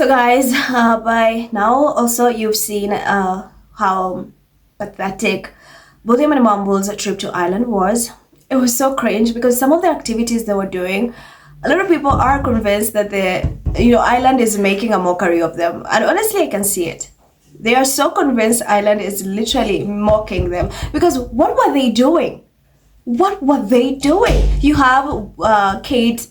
So guys, by now also you've seen how pathetic William and Mumble's trip to Ireland was. It was so cringe because some of the activities they were doing, a lot of people are convinced that Ireland is making a mockery of them, and honestly I can see it. They are so convinced Ireland is literally mocking them because what were they doing? What were they doing? You have Kate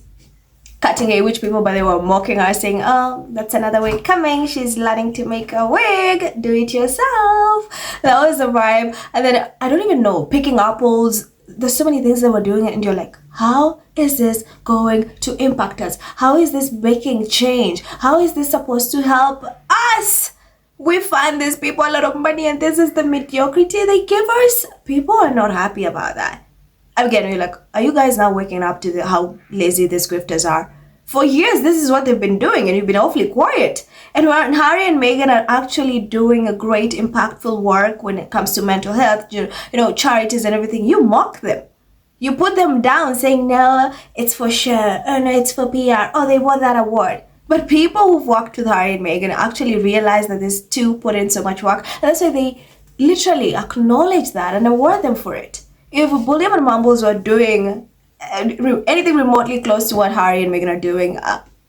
cutting a witch people, but they were mocking her, saying, "Oh, that's another wig coming. She's learning to make a wig. Do it yourself." That was the vibe. And then I don't even know, picking apples. There's so many things they were doing, and you're like, how is this going to impact us? How is this making change? How is this supposed to help us? We fund these people a lot of money, and this is the mediocrity they give us. People are not happy about that. Again, you're like, are you guys now waking up to how lazy these grifters are? For years, this is what they've been doing, and you've been awfully quiet. And when Harry and Meghan are actually doing a great, impactful work when it comes to mental health, charities and everything, you mock them. You put them down saying, no, it's for sure. Oh, no, it's for PR. Oh, they won that award. But people who've worked with Harry and Meghan actually realize that these two put in so much work. And that's why they literally acknowledge that and award them for it. If William and Mumbles were doing anything remotely close to what Harry and Meghan are doing,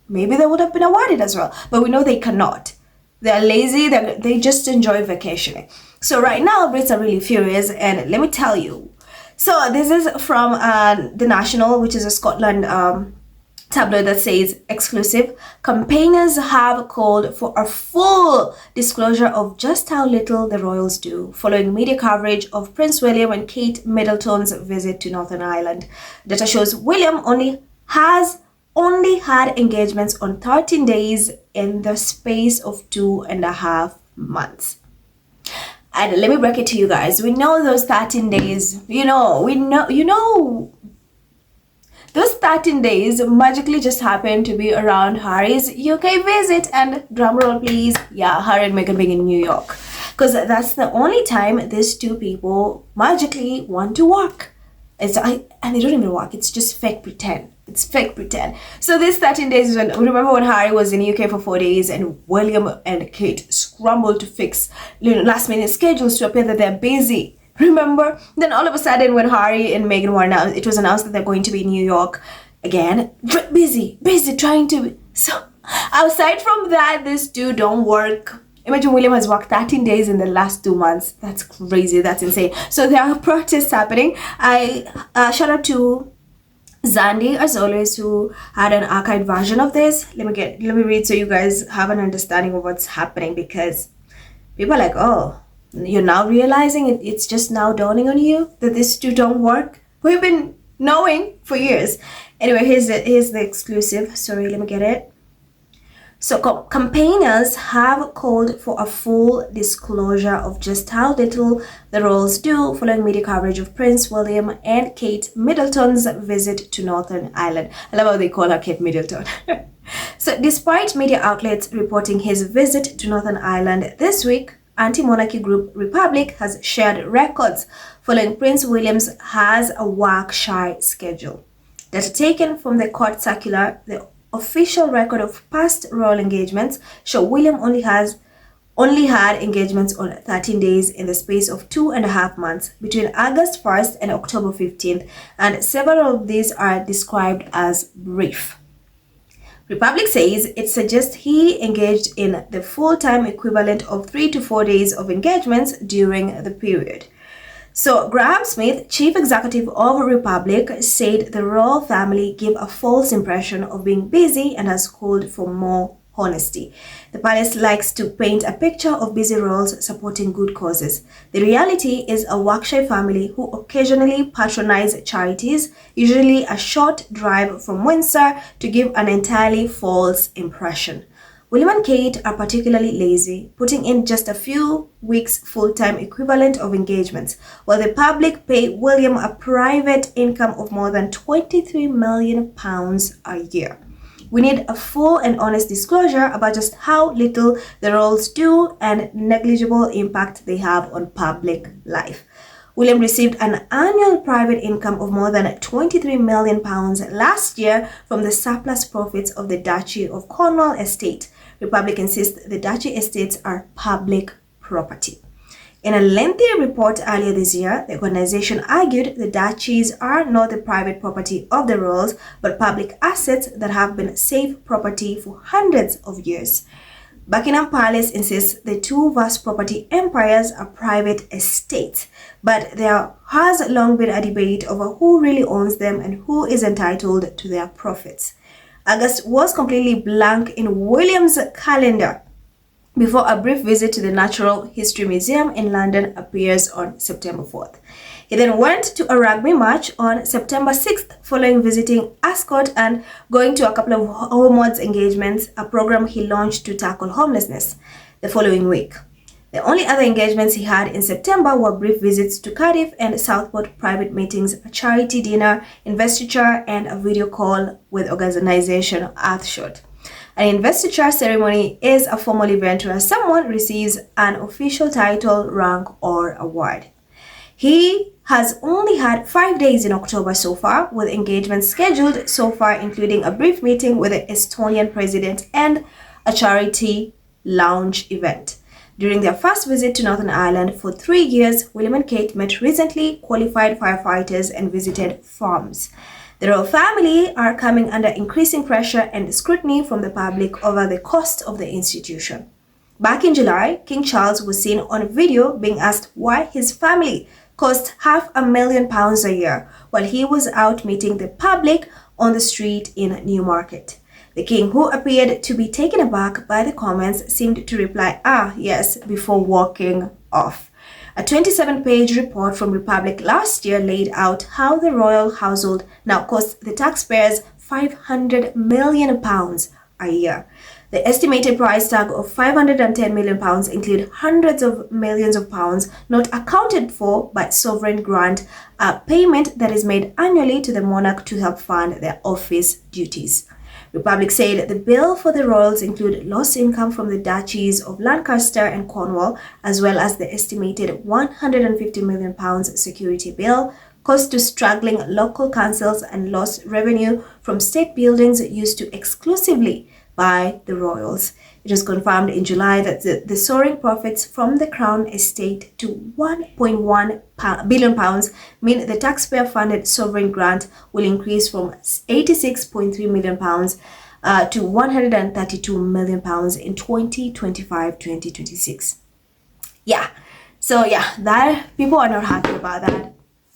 maybe they would have been awarded as well. But we know they cannot. They're lazy. They just enjoy vacationing. So right now, Brits are really furious. And let me tell you. So this is from The National, which is a Scotland tabloid that says, exclusive, campaigners have called for a full disclosure of just how little the royals do following media coverage of Prince William and Kate Middleton's visit to Northern Ireland. Data shows William only had engagements on 13 days in the space of 2.5 months. And let me break it to you guys. We know those 13 days, those 13 days magically just happened to be around Harry's UK visit, and drumroll please, yeah, Harry and Meghan being in New York. Because that's the only time these two people magically want to work. And they don't even work, it's just fake pretend. It's fake pretend. So this 13 days is remember when Harry was in the UK for 4 days and William and Kate scrambled to fix last minute schedules to appear that they're busy. Remember? Then all of a sudden when Harry and Meghan were announced, it was announced that they're going to be in New York again. Busy trying to... So aside from that, these two don't work. Imagine William has worked 13 days in the last 2 months. That's crazy. That's insane. So there are protests happening. I shout out to Zandi, as always, who had an archived version of this. Let me read so you guys have an understanding of what's happening, because people are like, oh, you're now realizing it's just now dawning on you that these two don't work? We've been knowing for years. Anyway, here's the exclusive. Sorry, let me get it. So campaigners have called for a full disclosure of just how little the royals do following media coverage of Prince William and Kate Middleton's visit to Northern Ireland. I love how they call her Kate Middleton. So despite media outlets reporting his visit to Northern Ireland this week, anti-monarchy group Republic has shared records following Prince William's has a work-shy schedule. Data taken from the court circular, the official record of past royal engagements, show William only had engagements on 13 days in the space of 2.5 months between August 1st and October 15th, and several of these are described as brief. Republic says it suggests he engaged in the full-time equivalent of 3 to 4 days of engagements during the period. So Graham Smith, chief executive of Republic, said the royal family gave a false impression of being busy and has called for more honesty. The palace likes to paint a picture of busy royals supporting good causes. The reality is a work-shy family who occasionally patronize charities, usually a short drive from Windsor, to give an entirely false impression. William and Kate are particularly lazy, putting in just a few weeks full-time equivalent of engagements, while the public pay William a private income of more than £23 million a year. We need a full and honest disclosure about just how little the royals do and negligible impact they have on public life. William received an annual private income of more than £23 million last year from the surplus profits of the Duchy of Cornwall estate. Republic insists the duchy estates are public property. In a lengthy report earlier this year, the organization argued the duchies are not the private property of the royals, but public assets that have been safe property for hundreds of years. Buckingham Palace insists the two vast property empires are private estates, but there has long been a debate over who really owns them and who is entitled to their profits. August was completely blank in William's calendar before a brief visit to the Natural History Museum in London appears on September 4th. He then went to a rugby match on September 6th following visiting Ascot and going to a couple of homewards engagements, a program he launched to tackle homelessness the following week. The only other engagements he had in September were brief visits to Cardiff and Southport, private meetings, a charity dinner, investiture, and a video call with organization Earthshot. An investiture ceremony is a formal event where someone receives an official title, rank, or award. He has only had 5 days in October so far, with engagements scheduled so far including a brief meeting with the Estonian president and a charity lounge event. During their first visit to Northern Ireland for 3 years, William and Kate met recently qualified firefighters and visited farms. The royal family are coming under increasing pressure and scrutiny from the public over the cost of the institution. Back in July, King Charles was seen on video being asked why his family cost £500,000 a year while he was out meeting the public on the street in Newmarket. The king, who appeared to be taken aback by the comments, seemed to reply, yes, before walking off. A 27-page report from Republic last year laid out how the royal household now costs the taxpayers £500 million a year. The estimated price tag of £510 million include hundreds of millions of pounds not accounted for by sovereign grant, a payment that is made annually to the monarch to help fund their office duties. Republic said the bill for the royals include lost income from the duchies of Lancaster and Cornwall, as well as the estimated £150 million security bill, cost to struggling local councils, and lost revenue from state buildings used to exclusively by the royals. It was confirmed in July that the soaring profits from the Crown estate to £1.1 billion mean the taxpayer-funded sovereign grant will increase from £86.3 million to £132 million in 2025-2026. That people are not happy about that.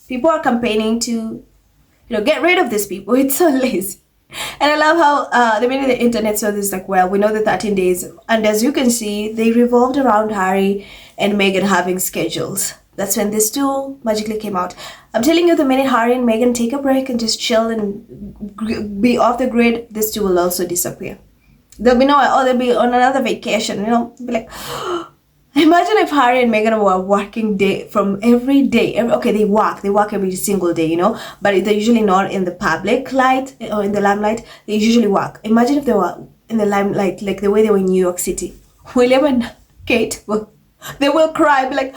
People are campaigning to, get rid of these people. It's so lazy. And I love how the minute the internet saw this, we know the 13 days. And as you can see, they revolved around Harry and Meghan having schedules. That's when these two magically came out. I'm telling you, the minute Harry and Meghan take a break and just chill and be off the grid, these two will also disappear. They'll be they'll be on another vacation, be like, imagine if Harry and Meghan were working from every day. They work every single day, but they're usually not in the public light or in the limelight. They usually work. Imagine if they were in the limelight, like the way they were in New York City. William and Kate, they will cry, be like,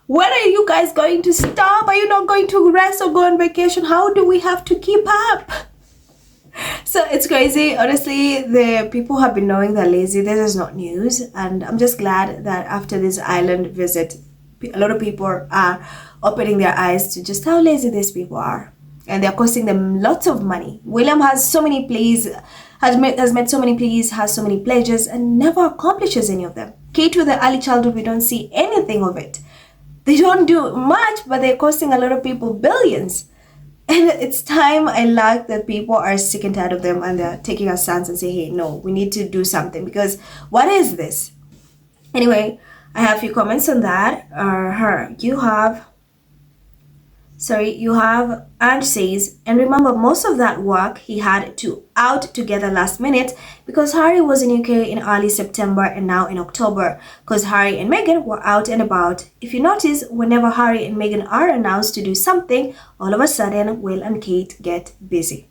when are you guys going to stop? Are you not going to rest or go on vacation? How do we have to keep up? So it's crazy. Honestly, the people have been knowing they're lazy. This is not news. And I'm just glad that after this island visit, a lot of people are opening their eyes to just how lazy these people are. And they're costing them lots of money. William has so many pleas, has made so many pleas, has so many pledges, and never accomplishes any of them. Kate, with the early childhood, we don't see anything of it. They don't do much, but they're costing a lot of people billions. And it's time. I like that people are sick and tired of them and they're taking a stance and say, hey, no, we need to do something, because what is this? Anyway, I have a few comments on that. You have and says, and remember, most of that work he had to out together last minute because Harry was in UK in early September and now in October because Harry and Meghan were out and about. If you notice, whenever Harry and Meghan are announced to do something, all of a sudden Will and Kate get busy.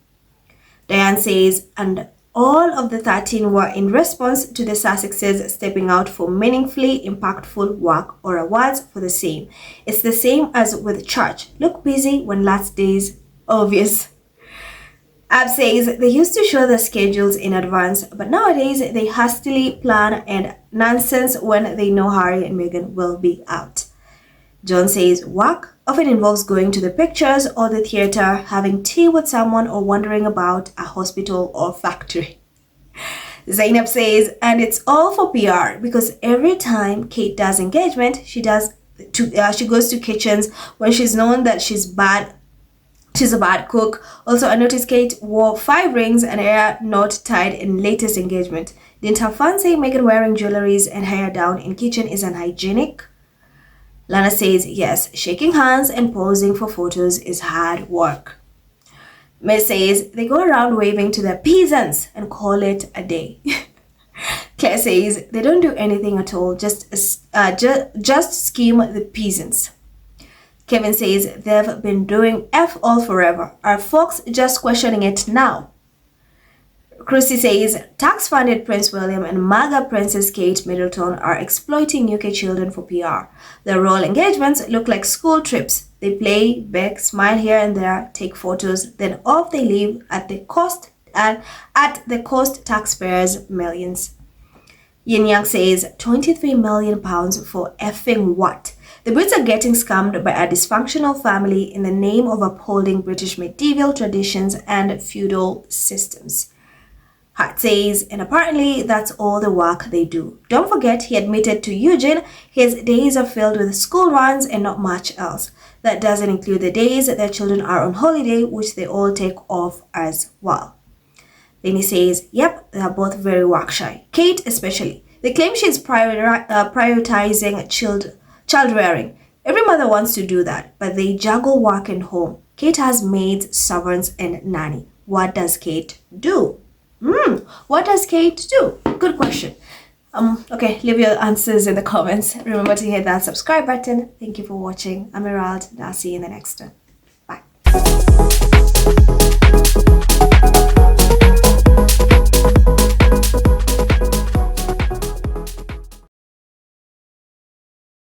Diane says, and all of the 13 were in response to the Sussexes stepping out for meaningfully impactful work or awards for the same. It's the same as with church. Look busy when last days obvious. Ab says they used to show their schedules in advance, but nowadays they hastily plan and nonsense when they know Harry and Meghan will be out. John says work often involves going to the pictures or the theater, having tea with someone, or wandering about a hospital or factory. Zainab says, and it's all for PR because every time Kate does engagement, she goes to kitchens when she's known that she's a bad cook. Also, I noticed Kate wore 5 rings and hair not tied in latest engagement. Didn't have fun saying Meghan wearing jewelries and hair down in kitchen is unhygienic? Lana says, yes, shaking hands and posing for photos is hard work. Miss says, they go around waving to the peasants and call it a day. Claire says, they don't do anything at all, just scheme the peasants. Kevin says, they've been doing F all forever. Are folks just questioning it now? Chrissy says, tax-funded Prince William and MAGA Princess Kate Middleton are exploiting UK children for PR. Their royal engagements look like school trips. They play, beg, smile here and there, take photos, then off they leave at the cost taxpayers millions. Yin Yang says, £23 million for effing what? The Brits are getting scammed by a dysfunctional family in the name of upholding British medieval traditions and feudal systems. Hart says, and apparently that's all the work they do. Don't forget, he admitted to Eugene his days are filled with school runs and not much else. That doesn't include the days their children are on holiday, which they all take off as well. Lenny says, yep, they are both very work shy. Kate especially. They claim she's prioritizing child rearing. Every mother wants to do that, but they juggle work and home. Kate has maids, servants, and nanny. What does Kate do? What does Kate do? Good question. Okay, leave your answers in the comments. Remember to hit that subscribe button. Thank you for watching. I'm Emerald, and I'll see you in the next one. Bye.